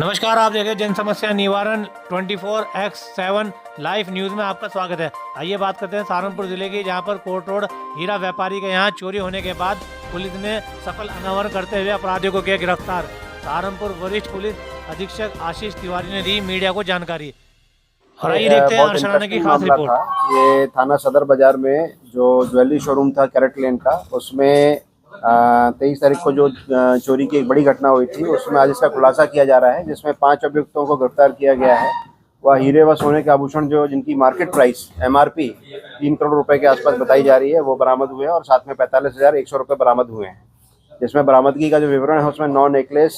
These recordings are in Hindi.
नमस्कार, आप देख रहे हैं जन समस्या निवारण 24x7 लाइव न्यूज़ में आपका स्वागत है। आइए बात करते हैं सहारनपुर जिले की, जहां पर कोर्ट रोड हीरा व्यापारी के यहां चोरी होने के बाद पुलिस ने सफल अनावरण करते हुए अपराधियों को किया गिरफ्तार। सहारनपुर वरिष्ठ पुलिस अधीक्षक आशीष तिवारी ने दी मीडिया को जानकारी। और आइए देखते हैं बहुत अर्शना की इंटरेस्टिंग खास मामला रिपोर्ट। था। ये थाना सदर बाजार में जो ज्वेलरी शोरूम था कैरेट लेन का, उसमें 23 तारीख को जो चोरी की एक बड़ी घटना हुई थी, उसमें आज इसका खुलासा किया जा रहा है, जिसमें 5 अभियुक्तों को गिरफ्तार किया गया है। वह हीरे व सोने के आभूषण जो जिनकी मार्केट प्राइस MRP 3 करोड़ रुपए के आसपास बताई जा रही है, वो बरामद हुए हैं और साथ में 45,100 रुपये बरामद हुए हैं। जिसमें बरामदगी का जो विवरण है, उसमें 9 नेकलेस,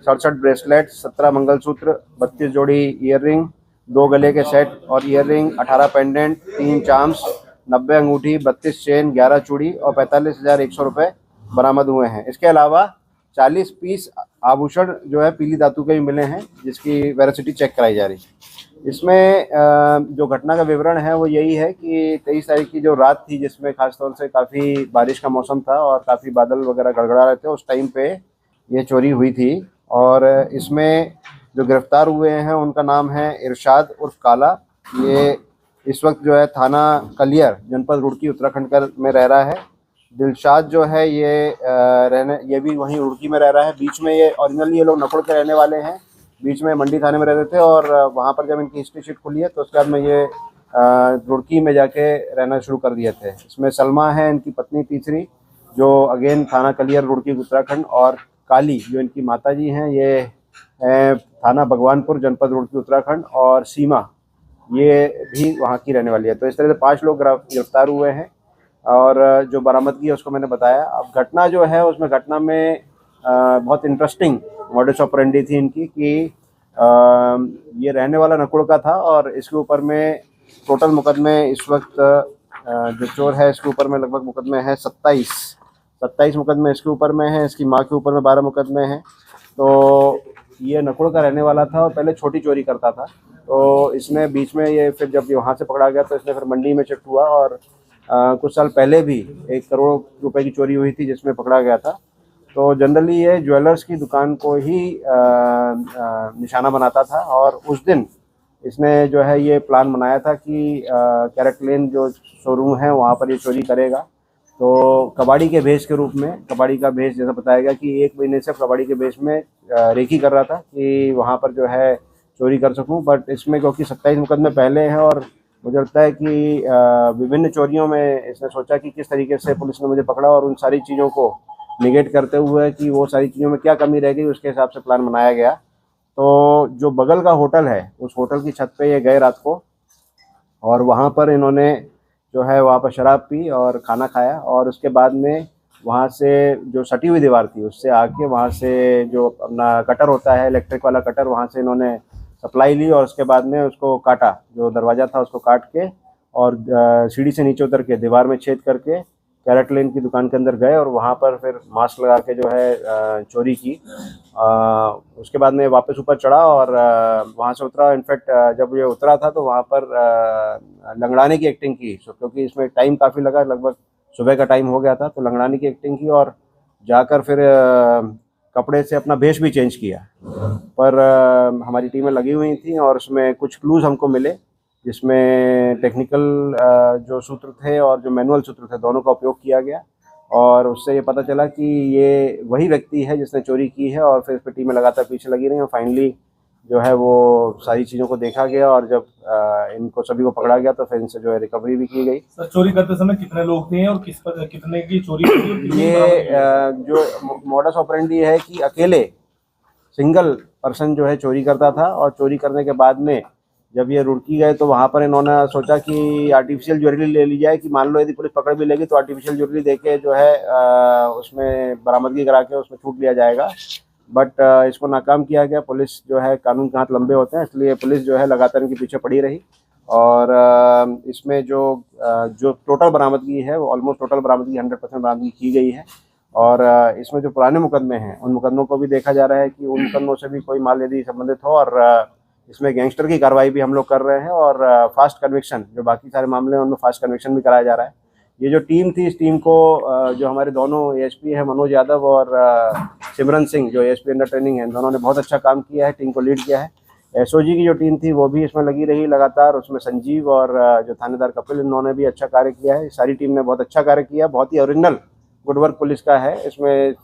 67 ब्रेसलेट, 17 मंगलसूत्र, 32 जोड़ी ईयररिंग, 2 गले के सेट और ईयररिंग, 18 पेंडेंट, 3 चार्म्स, 90 अंगूठी, 32 चेन, 11 चूड़ी और 45,100 रुपये बरामद हुए हैं। इसके अलावा 40 पीस आभूषण जो है पीली धातु के भी मिले हैं, जिसकी वेरासिटी चेक कराई जा रही है। इसमें जो घटना का विवरण है वो यही है कि 23 तारीख की जो रात थी, जिसमें खासतौर से काफ़ी बारिश का मौसम था और काफ़ी बादल वगैरह गड़गड़ा रहे थे, उस टाइम पे ये चोरी हुई थी। और इसमें जो गिरफ्तार हुए हैं उनका नाम है इरशाद उर्फ काला। ये इस वक्त जो है थाना कलियर जनपद रुड़की उत्तराखंड में रह रहा है। दिलशाद जो है ये भी वहीं रुड़की में रह रहा है। बीच में ये ओरिजिनली ये लोग नकुड़ के रहने वाले हैं, बीच में मंडी थाने में रहते थे और वहाँ पर जब इनकी हिस्ट्री शीट खुली है तो उसके बाद में ये रुड़की में जाके रहना शुरू कर दिए थे। इसमें सलमा है इनकी पत्नी तीसरी, जो अगेन थाना कलियर रुड़की उत्तराखंड, और काली जो इनकी माताजी हैं ये थाना भगवानपुर जनपद रुड़की उत्तराखंड, और सीमा ये भी वहाँ की रहने वाली है। तो इस तरह से 5 लोग गिरफ्तार हुए हैं और जो बरामदगी है उसको मैंने बताया। अब घटना जो है उसमें घटना में बहुत इंटरेस्टिंग मॉडस ऑपरेंडी थी इनकी कि ये रहने वाला नकुड़ का था और इसके ऊपर में टोटल मुकदमे इस वक्त जो चोर है इसके ऊपर में लगभग मुकदमे हैं 27 मुकदमे इसके ऊपर में हैं। इसकी माँ के ऊपर में 12 मुकदमे हैं। तो ये नकुड़ का रहने वाला था और पहले छोटी चोरी करता था। तो इसने बीच में ये फिर जब वहाँ से पकड़ा गया तो इसने फिर मंडी में शिफ्ट हुआ और कुछ साल पहले भी 1 करोड़ रुपए की चोरी हुई थी जिसमें पकड़ा गया था। तो जनरली ये ज्वेलर्स की दुकान को ही निशाना बनाता था और उस दिन इसने जो है ये प्लान बनाया था कि कैरेट लेन जो शोरूम है वहाँ पर ये चोरी करेगा। तो कबाड़ी के भेष के रूप में, कबाड़ी का भेष जैसा बताया गया कि 1 महीने से कबाड़ी के भेष में रेकी कर रहा था कि वहाँ पर जो है चोरी कर सकूँ। बट इसमें क्योंकि 27 मुकदमे पहले हैं और मुझे लगता है कि विभिन्न चोरियों में इसने सोचा कि किस तरीके से पुलिस ने मुझे पकड़ा और उन सारी चीज़ों को निगेट करते हुए कि वो सारी चीज़ों में क्या कमी रह गई, उसके हिसाब से प्लान बनाया गया। तो जो बगल का होटल है उस होटल की छत पे ये गए रात को और वहाँ पर इन्होंने जो है वहाँ पर शराब पी और खाना खाया और उसके बाद में वहाँ से जो सटी हुई दीवार थी उससे आके वहाँ से जो अपना कटर होता है, इलेक्ट्रिक वाला कटर, वहाँ से इन्होंने सप्लाई ली और उसके बाद में उसको काटा, जो दरवाज़ा था उसको काट के और सीढ़ी से नीचे उतर के दीवार में छेद करके कैरेट लेन की दुकान के अंदर गए और वहाँ पर फिर मास्क लगा के जो है चोरी की। उसके बाद में वापस ऊपर चढ़ा और वहाँ से उतरा। इनफैक्ट जब ये उतरा था तो वहाँ पर लंगड़ाने की एक्टिंग की, क्योंकि इसमें टाइम काफ़ी लगा, लगभग सुबह का टाइम हो गया था। तो लंगड़ाने की एक्टिंग की और जाकर फिर कपड़े से अपना भेष भी चेंज किया। पर हमारी टीमें लगी हुई थी और उसमें कुछ क्लूज़ हमको मिले, जिसमें टेक्निकल जो सूत्र थे और जो मैनुअल सूत्र थे दोनों का उपयोग किया गया और उससे ये पता चला कि ये वही व्यक्ति है जिसने चोरी की है। और फिर इस पर टीमें लगातार पीछे लगी रही और फाइनली जो है वो सारी चीज़ों को देखा गया और जब इनको सभी को पकड़ा गया तो फिर इनसे जो है रिकवरी भी की गई। सर, चोरी करते समय कितने लोग थे और किस पर कितने की चोरी हुई? ये जो मॉडस ऑपरेंडी है कि अकेले सिंगल पर्सन जो है चोरी करता था और चोरी करने के बाद में जब ये रुड़की गए तो वहाँ पर इन्होंने सोचा कि आर्टिफिशियल ज्वेलरी ले ली जाए, कि मान लो यदि पुलिस पकड़ भी लेगी तो आर्टिफिशियल ज्वेलरी देके जो है उसमें बरामदगी करा के उसमें छूट लिया जाएगा। बट इसको नाकाम किया गया। पुलिस जो है कानून के हाथ लंबे होते हैं, इसलिए पुलिस जो है लगातार इनके पीछे पड़ी रही और इसमें जो टोटल बरामदगी है वो ऑलमोस्ट टोटल बरामदगी 100% बरामदगी की गई है। और इसमें जो पुराने मुकदमे हैं उन मुकदमों को भी देखा जा रहा है कि उन मुकदमों से भी कोई माल यदि संबंधित हो और इसमें गैंगस्टर की कार्रवाई भी हम लोग कर रहे हैं और फास्ट कन्विक्शन, जो बाकी सारे मामले हैं उनमें फास्ट कन्विक्शन भी कराया जा रहा है। ये जो टीम थी, इस टीम को जो हमारे दोनों एएसपी हैं मनोज यादव और सिमरन सिंह जो एएसपी अंडर ट्रेनिंग हैं, दोनों ने बहुत अच्छा काम किया है, टीम को लीड किया है। एसओजी की जो टीम थी वो भी इसमें लगी रही लगातार, उसमें संजीव और जो थानेदार कपिल, इन्होंने भी अच्छा कार्य किया है। सारी टीम ने बहुत अच्छा कार्य किया, बहुत ही ओरिजिनल गुड वर्क पुलिस का है। इसमें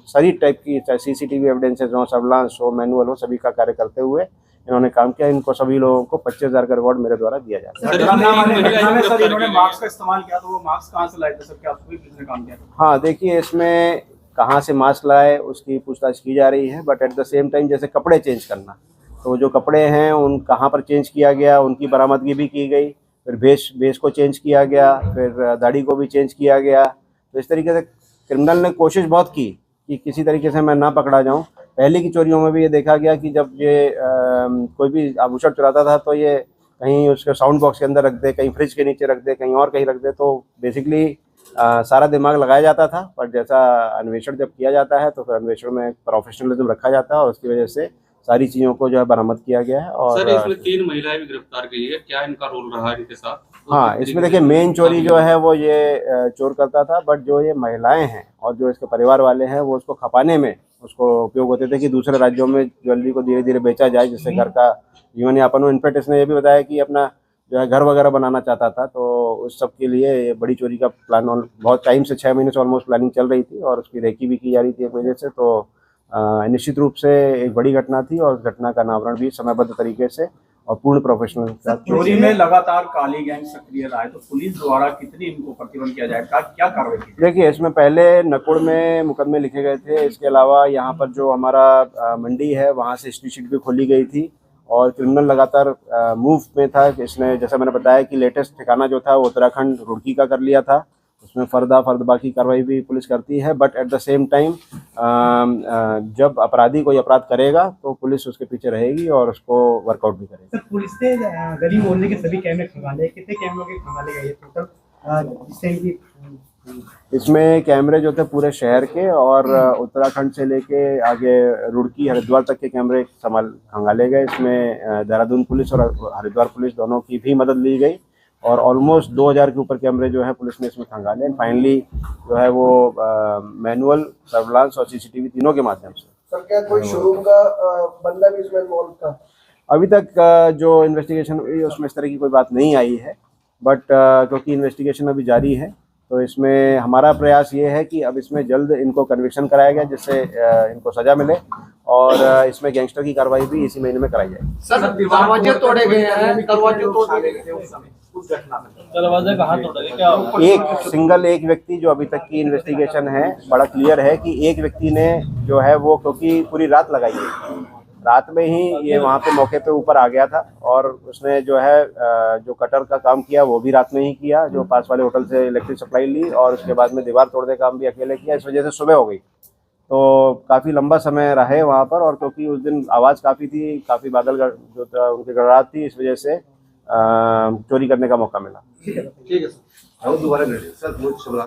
सारी टाइप की, चाहे सीसीटीवी एविडेंसेज हो, सर्विलांस हो, मैनुअल हो, सभी का कार्य करते हुए इन्होंने काम किया। इनको सभी लोगों को 25,000 का रिवॉर्ड मेरे द्वारा दिया जाता है। सर इन्होंने मास्क का इस्तेमाल किया, तो वो मास्क कहाँ से लाए थे सर? क्या आपको भी पुलिस ने काम किया? हाँ, देखिए, इसमें कहाँ से मास्क लाए उसकी पूछताछ की जा रही है, but at the same time जैसे कपड़े चेंज करना, तो जो कपड़े हैं उन कहाँ पर चेंज किया गया, उनकी बरामदगी भी की गई। फिर भेष को चेंज किया गया, फिर दाढ़ी को भी चेंज किया गया। तो इस तरीके से क्रिमिनल ने कोशिश बहुत की कि किसी तरीके से मैं ना पकड़ा जाऊं। पहले की चोरियों में भी ये देखा गया कि जब ये कोई भी आभूषण चुराता था तो ये कहीं उसके साउंड बॉक्स के अंदर रख दे, कहीं फ्रिज के नीचे रख दे, कहीं और कहीं रख दे। तो बेसिकली सारा दिमाग लगाया जाता था, पर जैसा अन्वेषण जब किया जाता है तो फिर अन्वेषण में प्रोफेशनलिज्म रखा जाता है और उसकी वजह से सारी चीज़ों को जो है बरामद किया गया है। और सर इसमें 3 महिलाएं भी गिरफ्तार की है, क्या इनका रोल रहा है इनके साथ? हाँ, इसमें देखिए मेन चोरी जो है वो ये चोर करता था, बट जो ये महिलाएं हैं और जो इसके परिवार वाले हैं वो उसको खपाने में उसको उपयोग होते थे कि दूसरे राज्यों में ज्वेलरी को धीरे धीरे बेचा जाए, जिससे घर का जीवन यापन हो। इनफैक्ट इसने ये भी बताया कि अपना जो है घर वगैरह बनाना चाहता था, तो उस सब के लिए ये बड़ी चोरी का प्लान बहुत टाइम से 6 महीने से ऑलमोस्ट प्लानिंग चल रही थी और उसकी रेकी भी की जा रही थी एक वजह से। तो निश्चित रूप से एक बड़ी घटना थी और घटना का अनावरण भी समयबद्ध तरीके से और पूर्ण प्रोफेशनल। चोरी में लगातार काली गैंग सक्रिय रहा है, तो पुलिस द्वारा कितनी इनको प्रतिबंध किया जाएगा, क्या कार्रवाई की? देखिए, इसमें पहले नकुड़ में मुकदमे लिखे गए थे। इसके अलावा यहाँ पर जो हमारा मंडी है वहाँ से हिस्ट्री शीट भी खोली गई थी और क्रिमिनल लगातार मूव में था। इसने, जैसा मैंने बताया कि लेटेस्ट ठिकाना जो था वो उत्तराखंड रुड़की का कर लिया था, उसमें फर्द बाकी कार्रवाई भी पुलिस करती है। But at the same time जब अपराधी कोई अपराध करेगा तो पुलिस उसके पीछे रहेगी और उसको वर्कआउट भी करेगी। सर, पुलिस ने गली मोहल्ले के सभी कैमरे खंगाले, कितने कैमरों के खंगाले गए टोटल, जिससे कि इसमें कैमरे जो थे पूरे शहर के और उत्तराखंड से लेके आगे रुड़की हरिद्वार तक के कैमरे खंगाले गए। इसमें देहरादून पुलिस और हरिद्वार पुलिस दोनों की भी मदद ली गई और ऑलमोस्ट 2000 के ऊपर कैमरे जो है पुलिस ने इसमें खंगाले। फाइनली जो है वो मैनुअल, सर्विलांस और सीसीटीवी तीनों के माध्यम से। सर, क्या कोई शोरूम का बंदा भी इसमें इन्वॉल्व था? अभी तक जो इन्वेस्टिगेशन हुई उसमें इस तरह की कोई बात नहीं आई है, बट क्योंकि इन्वेस्टिगेशन अभी जारी है तो इसमें हमारा प्रयास ये है कि अब इसमें जल्द इनको कन्विक्शन कराया गया जिससे इनको सजा मिले और इसमें गैंगस्टर की कार्रवाई भी इसी महीने में कराई जाएगी। सर, दरवाजे तोड़े गए हैं, दरवाजे तोड़ दिए गए उस घटना में। दरवाजे कहाँ तोड़े गए? क्या एक व्यक्ति जो अभी तक की इन्वेस्टिगेशन है बड़ा क्लियर है कि एक व्यक्ति ने जो है वो, क्योंकि पूरी रात लगाई है, रात में ही ये वहाँ पे मौके पे ऊपर आ गया था और उसने जो है जो कटर का काम किया वो भी रात में ही किया, जो पास वाले होटल से इलेक्ट्रिक सप्लाई ली और उसके बाद में दीवार तोड़ने का काम भी अकेले किया। इस वजह से सुबह हो गई, तो काफ़ी लंबा समय रहे वहाँ पर और क्योंकि उस दिन आवाज़ काफ़ी थी, काफ़ी बादल जो था उनकी गड़गड़ाहट थी, इस वजह से चोरी करने का मौका मिला। ठीक है सर। दोबारा